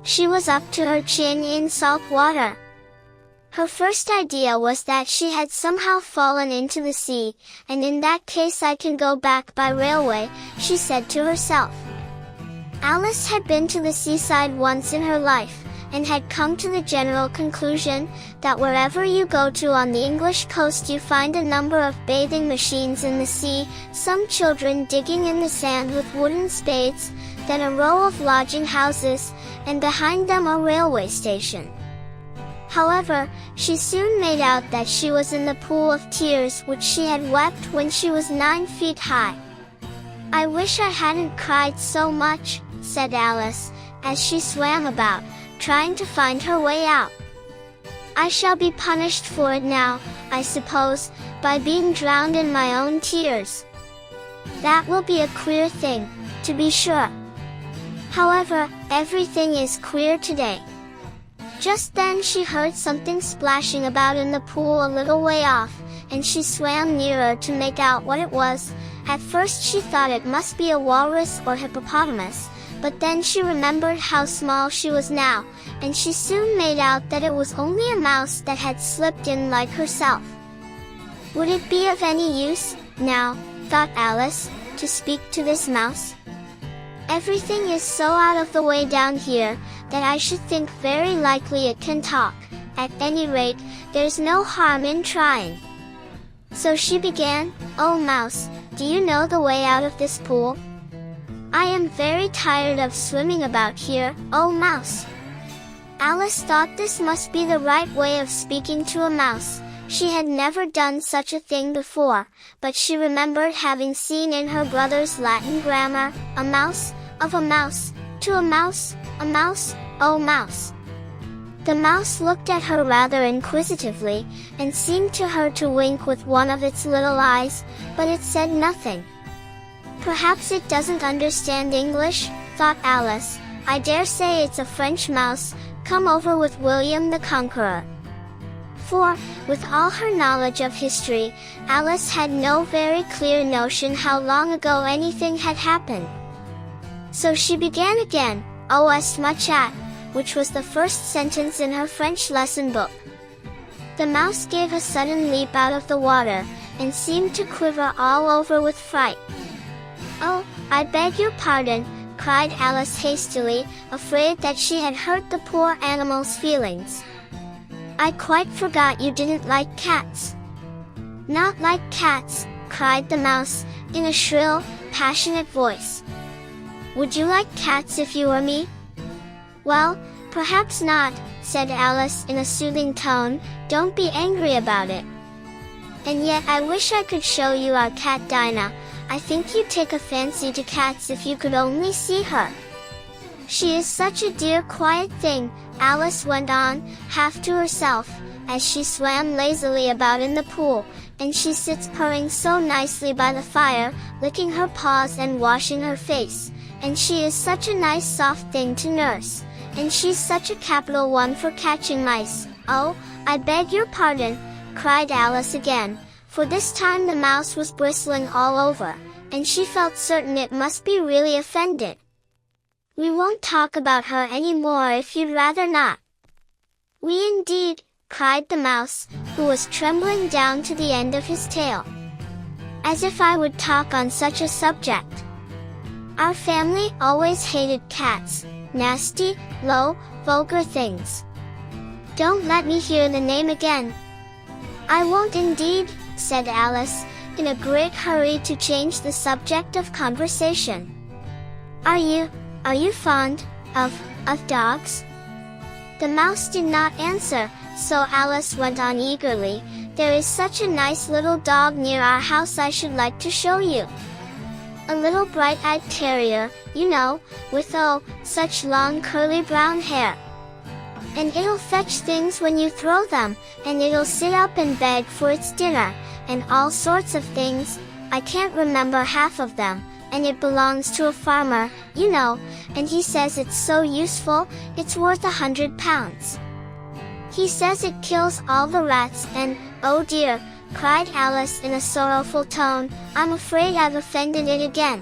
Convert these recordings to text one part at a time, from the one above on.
She was up to her chin in salt water. Her first idea was that she had somehow fallen into the sea, and in that case I can go back by railway, she said to herself. Alice had been to the seaside once in her life, and had come to the general conclusion that wherever you go to on the English coast you find a number of bathing machines in the sea, some children digging in the sand with wooden spades, then a row of lodging houses, and behind them a railway station. However, she soon made out that she was in the pool of tears which she had wept when she was 9 feet high. "I wish I hadn't cried so much," said Alice, as she swam about, trying to find her way out. "I shall be punished for it now, I suppose, by being drowned in my own tears. That will be a queer thing, to be sure. However, everything is queer today." Just then she heard something splashing about in the pool a little way off, and she swam nearer to make out what it was. At first she thought it must be a walrus or hippopotamus, but then she remembered how small she was now, and she soon made out that it was only a mouse that had slipped in like herself. Would it be of any use, now, thought Alice, to speak to this mouse? Everything is so out of the way down here, that I should think very likely it can talk. At any rate, there's no harm in trying. So she began, "Oh mouse, do you know the way out of this pool? I am very tired of swimming about here, oh mouse." Alice thought this must be the right way of speaking to a mouse. She had never done such a thing before, but she remembered having seen in her brother's Latin grammar, a mouse, of a mouse, to a mouse, oh mouse. The mouse looked at her rather inquisitively, and seemed to her to wink with one of its little eyes, but it said nothing. "Perhaps it doesn't understand English," thought Alice. "I dare say it's a French mouse, come over with William the Conqueror." For, with all her knowledge of history, Alice had no very clear notion how long ago anything had happened. So she began again, "Oh as much at," which was the first sentence in her French lesson book. The mouse gave a sudden leap out of the water, and seemed to quiver all over with fright. "Oh, I beg your pardon," cried Alice hastily, afraid that she had hurt the poor animal's feelings. "I quite forgot you didn't like cats." "Not like cats," cried the mouse, in a shrill, passionate voice. "Would you like cats if you were me?" "Well, perhaps not," said Alice in a soothing tone. "Don't be angry about it. And yet I wish I could show you our cat Dinah. I think you'd take a fancy to cats if you could only see her. She is such a dear quiet thing," Alice went on, half to herself, as she swam lazily about in the pool, "and she sits purring so nicely by the fire, licking her paws and washing her face, and she is such a nice soft thing to nurse, and she's such a capital one for catching mice." "Oh, I beg your pardon," cried Alice again, for this time the mouse was bristling all over, and she felt certain it must be really offended. "We won't talk about her any more if you'd rather not." "We indeed," cried the mouse, who was trembling down to the end of his tail. "As if I would talk on such a subject. Our family always hated cats, nasty, low, vulgar things. Don't let me hear the name again." "I won't indeed," said Alice, in a great hurry to change the subject of conversation. Are you fond of dogs?" The mouse did not answer, so Alice went on eagerly, "There is such a nice little dog near our house I should like to show you. A little bright-eyed terrier, you know, with such long curly brown hair. And it'll fetch things when you throw them, and it'll sit up and beg for its dinner, and all sorts of things, I can't remember half of them, and it belongs to a farmer, you know, and he says it's so useful, it's worth £100. He says it kills all the rats and, oh dear," cried Alice in a sorrowful tone, "I'm afraid I've offended it again.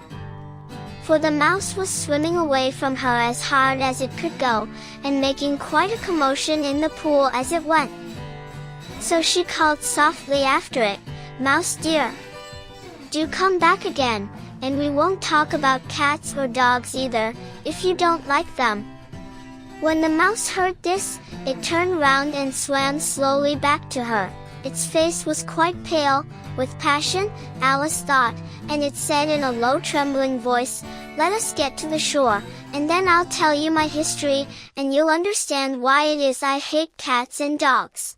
for the mouse was swimming away from her as hard as it could go, and making quite a commotion in the pool as it went. So she called softly after it, "Mouse dear, do come back again, and we won't talk about cats or dogs either, if you don't like them." When the mouse heard this, it turned round and swam slowly back to her. Its face was quite pale, with passion, Alice thought, and it said in a low trembling voice, "Let us get to the shore, and then I'll tell you my history, and you'll understand why it is I hate cats and dogs."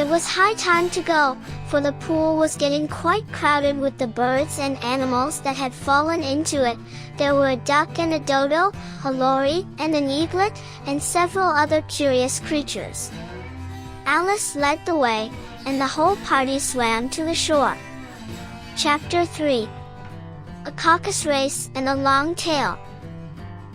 It was high time to go, for the pool was getting quite crowded with the birds and animals that had fallen into it. There were a duck and a dodo, a lory and an eaglet, and several other curious creatures. Alice led the way, and the whole party swam to the shore. Chapter 3. A Caucus Race and a Long Tail.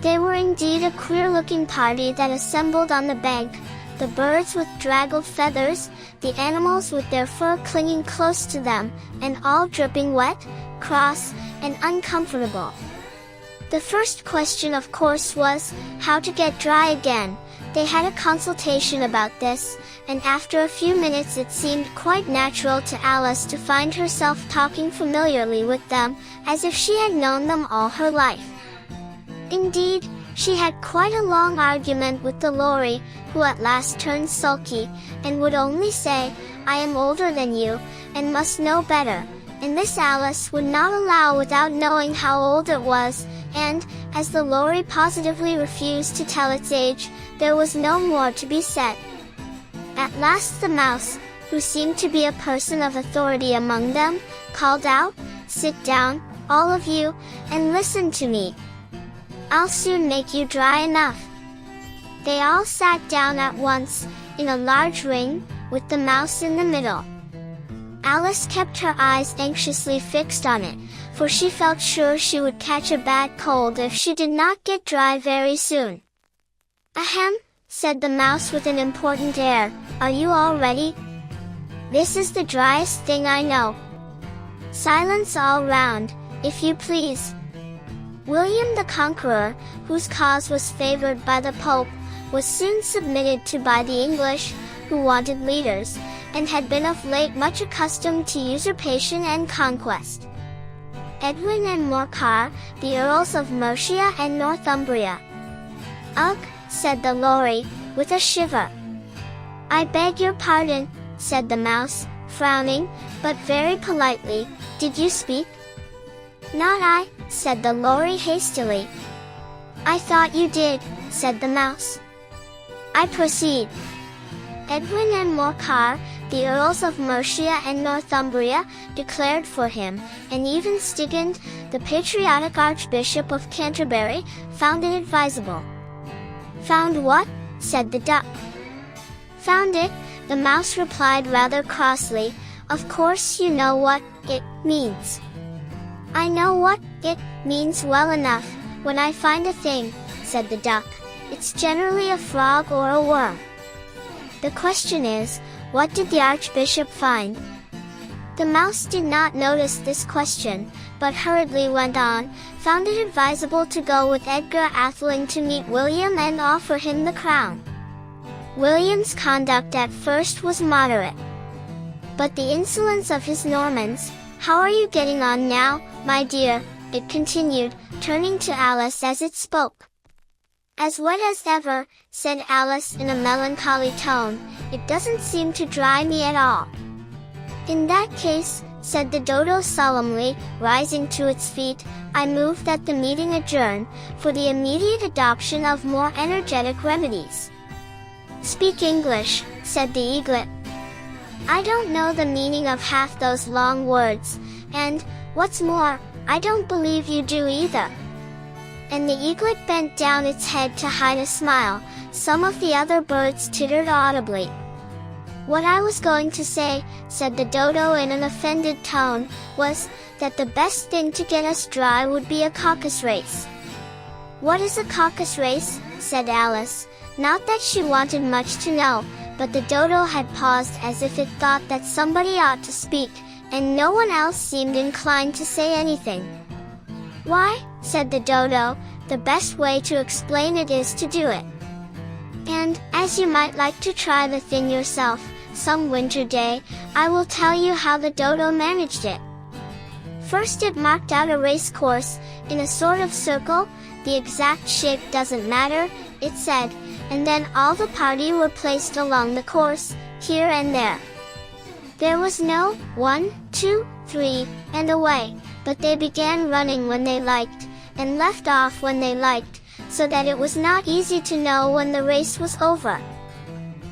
They were indeed a queer-looking party that assembled on the bank, the birds with draggled feathers, the animals with their fur clinging close to them, and all dripping wet, cross, and uncomfortable. The first question, of course, was how to get dry again. They had a consultation about this, and after a few minutes it seemed quite natural to Alice to find herself talking familiarly with them, as if she had known them all her life. Indeed, she had quite a long argument with the lory, who at last turned sulky, and would only say, "I am older than you, and must know better," and this Alice would not allow without knowing how old it was, and, as the lory positively refused to tell its age, there was no more to be said. At last the mouse, who seemed to be a person of authority among them, called out, "Sit down, all of you, and listen to me. I'll soon make you dry enough." They all sat down at once, in a large ring, with the mouse in the middle. Alice kept her eyes anxiously fixed on it, for she felt sure she would catch a bad cold if she did not get dry very soon. "Ahem," said the mouse with an important air, "are you all ready? This is the driest thing I know. Silence all round, if you please." William the Conqueror, whose cause was favored by the Pope, was soon submitted to by the English, who wanted leaders, and had been of late much accustomed to usurpation and conquest. Edwin and Morcar, the Earls of Mercia and Northumbria. "Ugh," said the lory, with a shiver. "I beg your pardon," said the mouse, frowning, but very politely, "did you speak?" "Not I," said the lory hastily. "I thought you did," said the mouse. "I proceed. Edwin and Morcar, the Earls of Mercia and Northumbria, declared for him, and even Stigand, the patriotic Archbishop of Canterbury, found it advisable." "Found what?" said the duck. "Found it," the mouse replied rather crossly. "Of course you know what it means." "I know what it means well enough. When I find a thing," said the duck, "it's generally a frog or a worm. The question is, what did the Archbishop find?" The mouse did not notice this question, but hurriedly went on, "Found it advisable to go with Edgar Atheling to meet William and offer him the crown." William's conduct at first was moderate, but the insolence of his Normans— "How are you getting on now, my dear?" it continued, turning to Alice as it spoke. "As wet as ever," said Alice in a melancholy tone. "It doesn't seem to dry me at all." "In that case," said the dodo solemnly, rising to its feet, "I move that the meeting adjourn, for the immediate adoption of more energetic remedies." "Speak English," said the eaglet. "I don't know the meaning of half those long words, and, what's more, I don't believe you do either." And the eaglet bent down its head to hide a smile. Some of the other birds tittered audibly. "What I was going to say," said the dodo in an offended tone, "was, that the best thing to get us dry would be a caucus race." "What is a caucus race?" said Alice. Not that she wanted much to know, but the dodo had paused as if it thought that somebody ought to speak, and no one else seemed inclined to say anything. "Why," said the dodo, the best way to explain it is to do it. And, as you might like to try the thing yourself, some winter day, I will tell you how the dodo managed it. First it marked out a race course, in a sort of circle, the exact shape doesn't matter, it said, and then all the party were placed along the course, here and there. There was no 1, 2, 3, and away, but they began running when they liked, and left off when they liked, so that it was not easy to know when the race was over.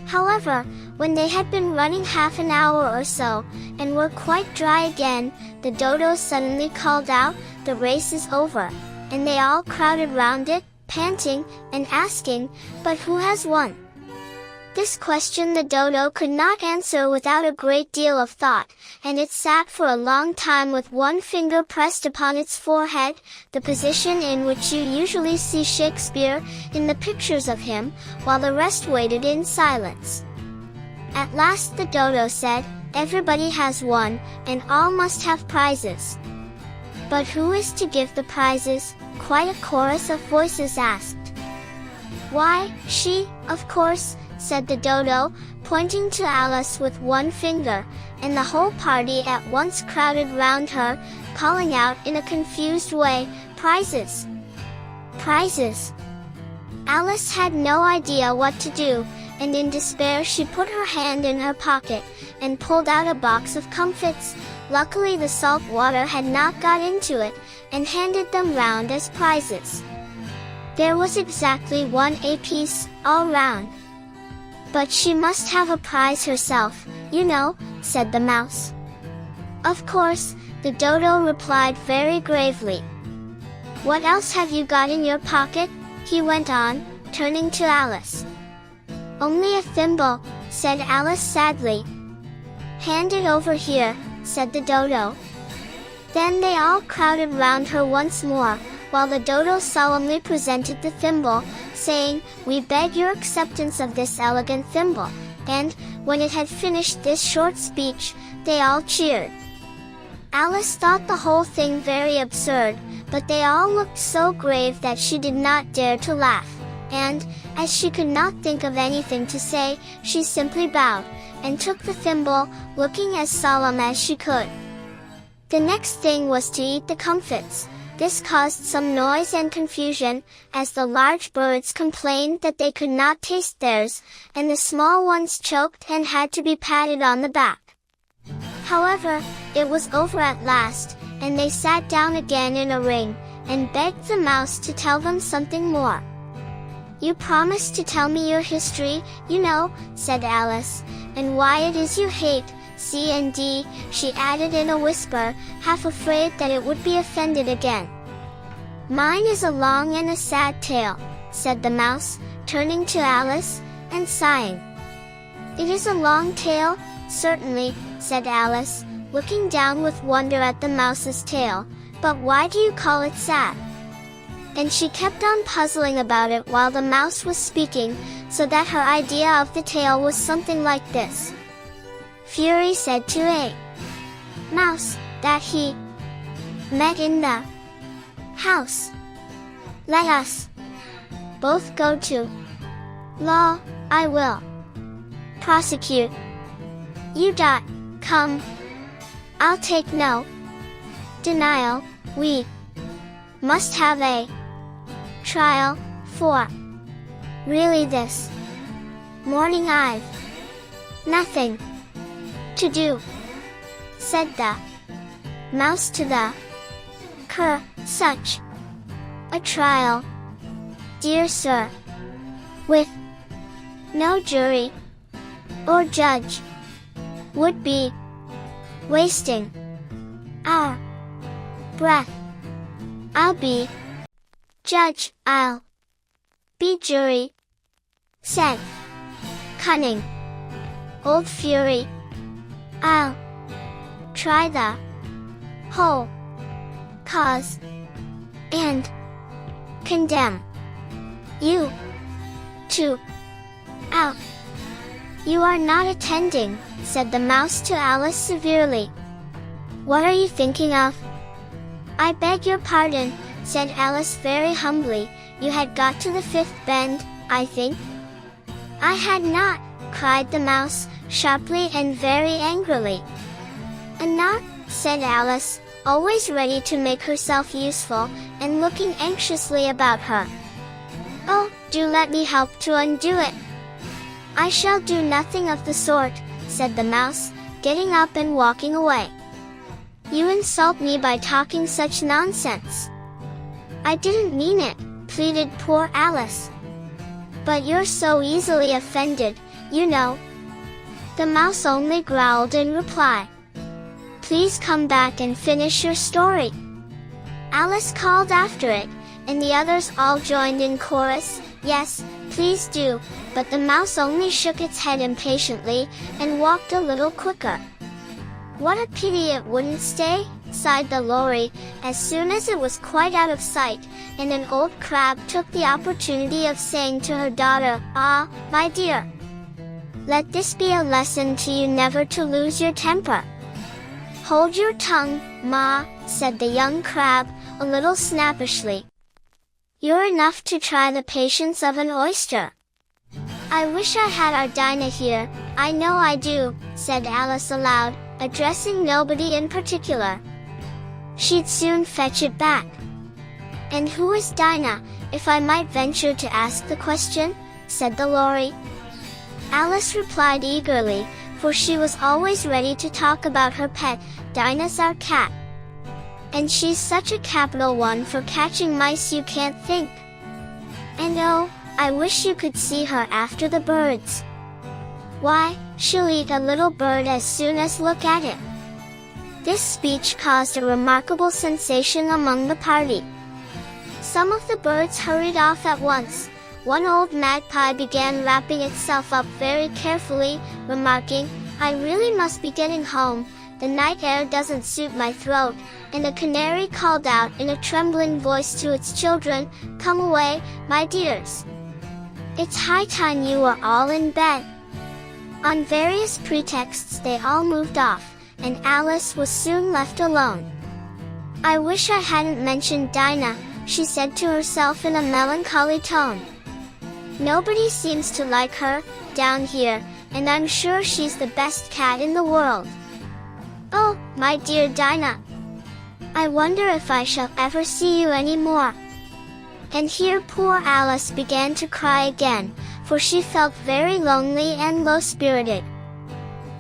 However, when they had been running half an hour or so, and were quite dry again, the dodo suddenly called out, "The race is over," and they all crowded round it, panting, and asking, "But who has won?" This question the dodo could not answer without a great deal of thought, and it sat for a long time with one finger pressed upon its forehead, the position in which you usually see Shakespeare in the pictures of him, while the rest waited in silence. At last the dodo said, "Everybody has won, and all must have prizes." "But who is to give the prizes?" quite a chorus of voices asked. "Why, she, of course," said the dodo, pointing to Alice with one finger, and the whole party at once crowded round her, calling out in a confused way, "Prizes! Prizes!" Alice had no idea what to do, and in despair she put her hand in her pocket, and pulled out a box of comfits. Luckily the salt water had not got into it, and handed them round as prizes. There was exactly one apiece, all round. "But she must have a prize herself, you know," said the mouse. "Of course," the dodo replied very gravely. "What else have you got in your pocket?" he went on, turning to Alice. "Only a thimble," said Alice sadly. "Hand it over here," said the dodo. Then they all crowded round her once more, while the dodo solemnly presented the thimble, saying, "We beg your acceptance of this elegant thimble," and, when it had finished this short speech, they all cheered. Alice thought the whole thing very absurd, but they all looked so grave that she did not dare to laugh, and, as she could not think of anything to say, she simply bowed, and took the thimble, looking as solemn as she could. The next thing was to eat the comfits. This caused some noise and confusion, as the large birds complained that they could not taste theirs, and the small ones choked and had to be patted on the back. However, it was over at last, and they sat down again in a ring, and begged the mouse to tell them something more. "You promised to tell me your history, you know," said Alice, "and why it is you hate C and D," she added in a whisper, half afraid that it would be offended again. "Mine is a long and a sad tale," said the mouse, turning to Alice, and sighing. "It is a long tale, certainly," said Alice, looking down with wonder at the mouse's tail, "but why do you call it sad?" And she kept on puzzling about it while the mouse was speaking, so that her idea of the tale was something like this. Fury said to a mouse, that he met in the house. "Let us both go to law, I will prosecute you. Come, I'll take no denial, we must have a trial, for really this morning I've nothing to do," said the mouse to the cur, "such a trial, dear sir, with no jury or judge, would be wasting our breath. I'll be judge, I'll be jury," said cunning old Fury. "I'll try the whole cause, and condemn you to out." "You are not attending," said the mouse to Alice severely. "What are you thinking of?" "I beg your pardon," said Alice very humbly. "You had got to the fifth bend, I think?" "I had not," cried the mouse, sharply and very angrily. "Not," said Alice, always ready to make herself useful, and looking anxiously about her. "Oh, do let me help to undo it." "I shall do nothing of the sort," said the mouse, getting up and walking away. "You insult me by talking such nonsense." "I didn't mean it," pleaded poor Alice. "But you're so easily offended, you know." The mouse only growled in reply. "Please come back and finish your story." Alice called after it, and the others all joined in chorus, "Yes, please do," but the mouse only shook its head impatiently, and walked a little quicker. "What a pity it wouldn't stay," sighed the lory, as soon as it was quite out of sight, and an old crab took the opportunity of saying to her daughter, "Ah, my dear, let this be a lesson to you never to lose your temper." "Hold your tongue, Ma," said the young crab, a little snappishly. "You're enough to try the patience of an oyster." "I wish I had our Dinah here, I know I do," said Alice aloud, addressing nobody in particular. "She'd soon fetch it back." "And who is Dinah, if I might venture to ask the question?" said the lory. Alice replied eagerly, for she was always ready to talk about her pet. "Dinah's our cat. And she's such a capital one for catching mice you can't think. And oh, I wish you could see her after the birds. Why, she'll eat a little bird as soon as look at it." This speech caused a remarkable sensation among the party. Some of the birds hurried off at once. One old magpie began wrapping itself up very carefully, remarking, "I really must be getting home. The night air doesn't suit my throat," and a canary called out in a trembling voice to its children, "Come away, my dears. It's high time you were all in bed." On various pretexts they all moved off, and Alice was soon left alone. "I wish I hadn't mentioned Dinah," she said to herself in a melancholy tone. "Nobody seems to like her, down here, and I'm sure she's the best cat in the world. Oh, my dear Dinah! I wonder if I shall ever see you any more." And here poor Alice began to cry again, for she felt very lonely and low-spirited.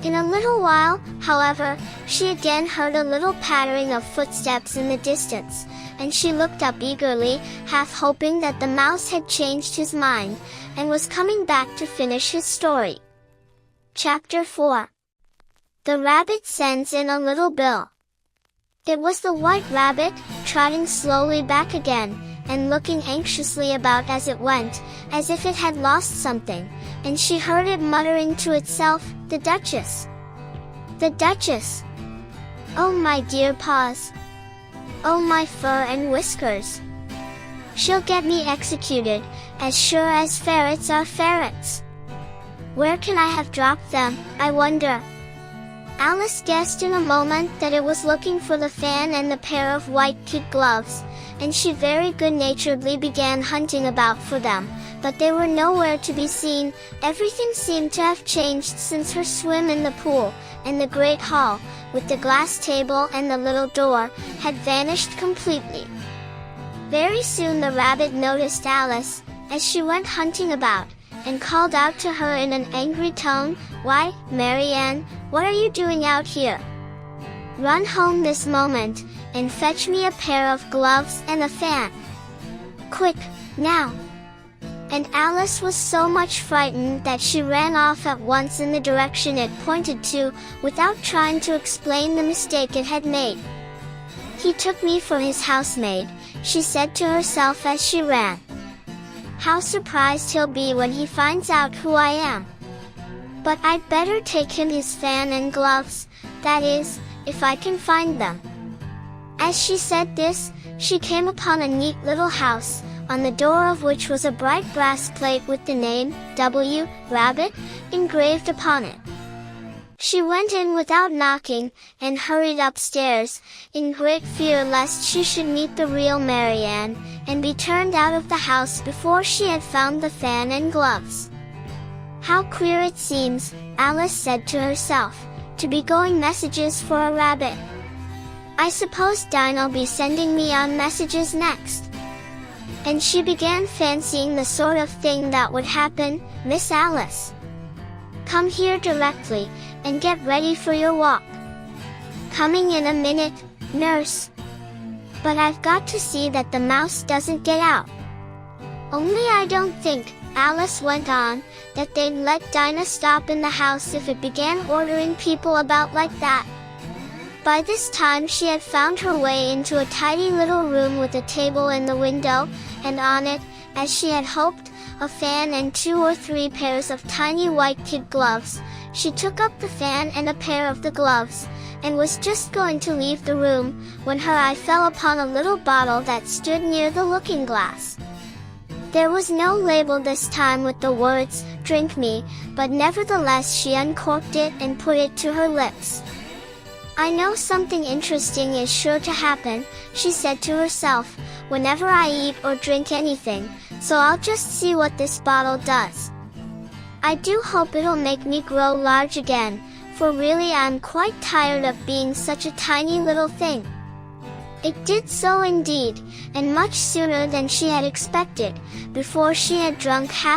In a little while, however, she again heard a little pattering of footsteps in the distance, and she looked up eagerly, half hoping that the mouse had changed his mind, and was coming back to finish his story. Chapter 4. The Rabbit Sends in a Little Bill. It was the White Rabbit, trotting slowly back again, and looking anxiously about as it went, as if it had lost something, and she heard it muttering to itself, "The Duchess! The Duchess! Oh my dear paws! Oh my fur and whiskers! She'll get me executed, as sure as ferrets are ferrets! Where can I have dropped them, I wonder?" Alice guessed in a moment that it was looking for the fan and the pair of white kid gloves, and she very good-naturedly began hunting about for them, but they were nowhere to be seen. Everything seemed to have changed since her swim in the pool, and the great hall, with the glass table and the little door, had vanished completely. Very soon the rabbit noticed Alice, as she went hunting about, and called out to her in an angry tone, "Why, Marianne, what are you doing out here? Run home this moment, and fetch me a pair of gloves and a fan. Quick, now!" And Alice was so much frightened that she ran off at once in the direction it pointed to, without trying to explain the mistake it had made. "He took me for his housemaid," she said to herself as she ran. "How surprised he'll be when he finds out who I am. But I'd better take him his fan and gloves, that is, if I can find them." As she said this, she came upon a neat little house, on the door of which was a bright brass plate with the name, W. Rabbit, engraved upon it. She went in without knocking, and hurried upstairs, in great fear lest she should meet the real Marianne, and be turned out of the house before she had found the fan and gloves. "How queer it seems," Alice said to herself, "to be going messages for a rabbit. I suppose Dinah'll be sending me on messages next." And she began fancying the sort of thing that would happen. "Miss Alice, come here directly, and get ready for your walk." "Coming in a minute, nurse. But I've got to see that the mouse doesn't get out. Only I don't think," Alice went on, "that they'd let Dinah stop in the house if it began ordering people about like that." By this time she had found her way into a tidy little room with a table in the window, and on it, as she had hoped, a fan and 2 or 3 pairs of tiny white kid gloves. She took up the fan and a pair of the gloves, and was just going to leave the room, when her eye fell upon a little bottle that stood near the looking-glass. There was no label this time with the words, "Drink me," but nevertheless she uncorked it and put it to her lips. "I know something interesting is sure to happen," she said to herself, "whenever I eat or drink anything, so I'll just see what this bottle does. I do hope it'll make me grow large again, for really I'm quite tired of being such a tiny little thing." It did so indeed, and much sooner than she had expected. Before she had drunk half